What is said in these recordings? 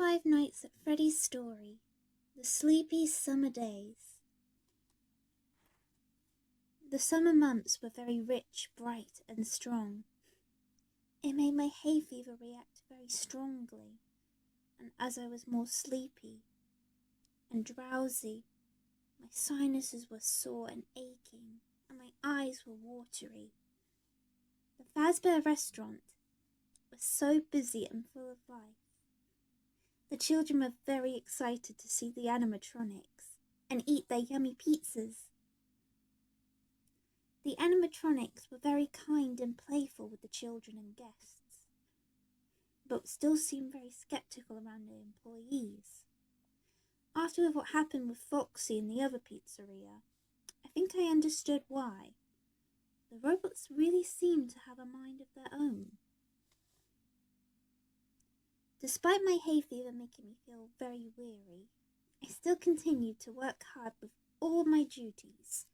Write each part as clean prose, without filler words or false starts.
Five Nights at Freddy's story, The Sleepy Summer Days. The summer months were very rich, bright, and strong. It made my hay fever react very strongly, and as I was more sleepy and drowsy, my sinuses were sore and aching, and my eyes were watery. The Fazbear restaurant was so busy and full of life. The children were very excited to see the animatronics and eat their yummy pizzas. The animatronics were very kind and playful with the children and guests, but still seemed very skeptical around the employees. After what happened with Foxy in the other pizzeria, I think I understood why. The robots really seemed to have a mind of their own. Despite my hay fever making me feel very weary, I still continued to work hard with all my duties.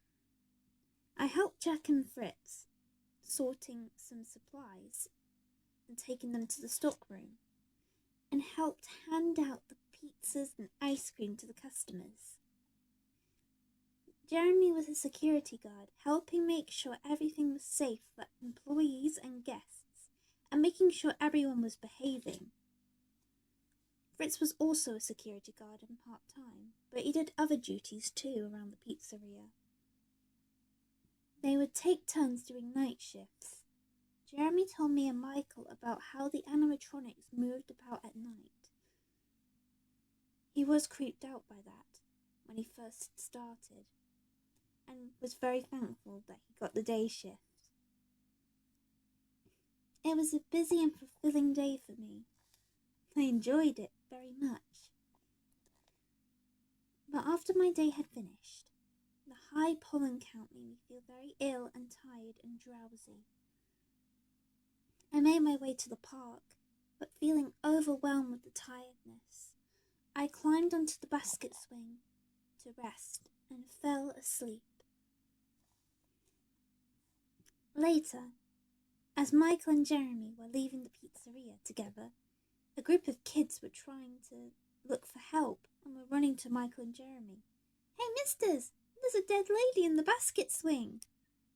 I helped Jack and Fritz, sorting some supplies and taking them to the stockroom, and helped hand out the pizzas and ice cream to the customers. Jeremy was a security guard, helping make sure everything was safe for employees and guests, and making sure everyone was behaving. Fritz was also a security guard and part-time, but he did other duties too around the pizzeria. They would take turns doing night shifts. Jeremy told me and Michael about how the animatronics moved about at night. He was creeped out by that when he first started, and was very thankful that he got the day shift. It was a busy and fulfilling day for me. I enjoyed it very much. But after my day had finished, the high pollen count made me feel very ill and tired and drowsy. I made my way to the park, but feeling overwhelmed with the tiredness, I climbed onto the basket swing to rest and fell asleep. Later, as Michael and Jeremy were leaving the pizzeria together, a group of kids were trying to look for help and were running to Michael and Jeremy. "Hey, misters, there's a dead lady in the basket swing."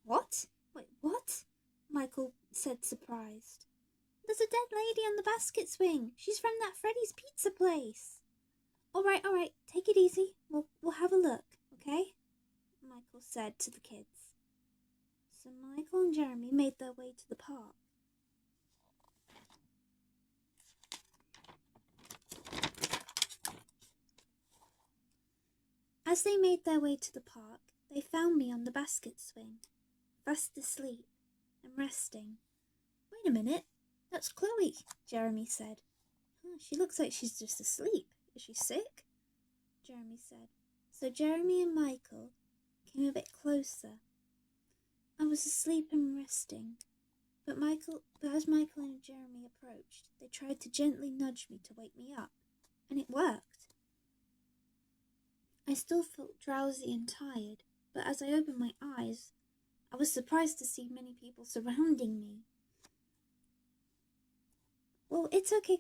"What? Wait, what?" Michael said, surprised. "There's a dead lady on the basket swing. She's from that Freddy's pizza place." All right, take it easy. We'll have a look, okay?" Michael said to the kids. So Michael and Jeremy made their way to the park. As they made their way to the park, they found me on the basket swing, fast asleep and resting. "Wait a minute, that's Chloe," Jeremy said. "She looks like she's just asleep. Is she sick?" Jeremy said. So Jeremy and Michael came a bit closer. I was asleep and resting, but as Michael and Jeremy approached, they tried to gently nudge me to wake me up, and it worked. I still felt drowsy and tired, but as I opened my eyes, I was surprised to see many people surrounding me. "Well, it's okay,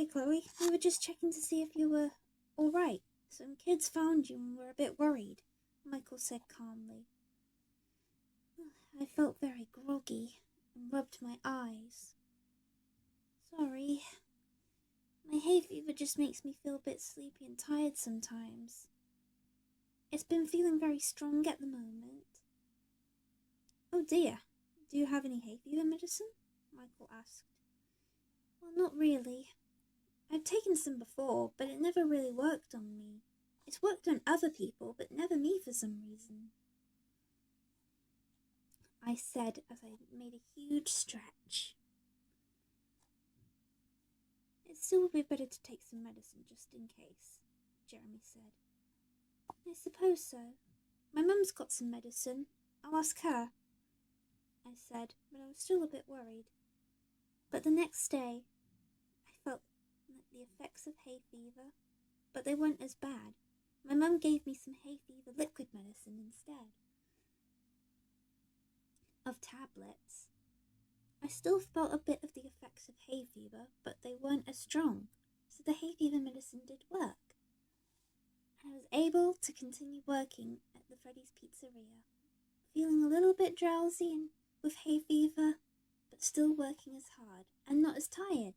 Chloe. We were just checking to see if you were all right. Some kids found you and were a bit worried," Michael said calmly. I felt very groggy and rubbed my eyes. "Sorry. My hay fever just makes me feel a bit sleepy and tired sometimes. It's been feeling very strong at the moment." "Oh dear, do you have any hay fever medicine?" Michael asked. "Well, not really. I've taken some before, but it never really worked on me. It's worked on other people, but never me for some reason," I said as I made a huge stretch. "It still would be better to take some medicine just in case," Jeremy said. "I suppose so. My mum's got some medicine. I'll ask her," I said, but I was still a bit worried. But the next day, I felt the effects of hay fever, but they weren't as bad. My mum gave me some hay fever liquid medicine instead of tablets. I still felt a bit of the effects of hay fever, but they weren't as strong, so the hay fever medicine did work, and I was able to continue working at the Freddy's Pizzeria, feeling a little bit drowsy and with hay fever, but still working as hard and not as tired.